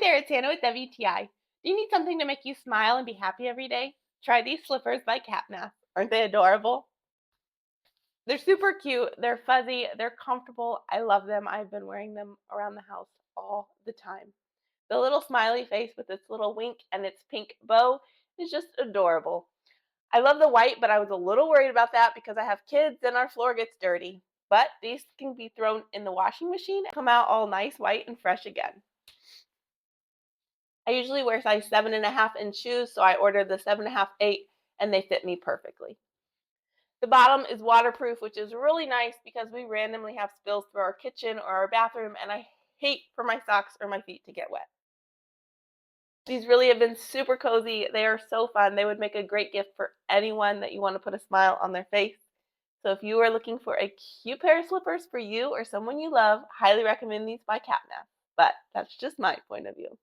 there, it's Hannah with WTI. Do you need something to make you smile and be happy every day? Try these slippers by Kattmas. Aren't they adorable? They're super cute, they're fuzzy, they're comfortable. I love them. I've been wearing them around the house all the time. The little smiley face with its little wink and its pink bow is just adorable. I love the white, but I was a little worried about that because I have kids and our floor gets dirty. But these can be thrown in the washing machine and come out all nice, white, and fresh again. I usually wear size 7.5 in shoes, so I ordered the 7.5, 8, and they fit me perfectly. The bottom is waterproof, which is really nice because we randomly have spills through our kitchen or our bathroom, and I hate for my socks or my feet to get wet. These really have been super cozy. They are so fun. They would make a great gift for anyone that you want to put a smile on their face. So if you are looking for a cute pair of slippers for you or someone you love, highly recommend these by Catnap. But that's just my point of view.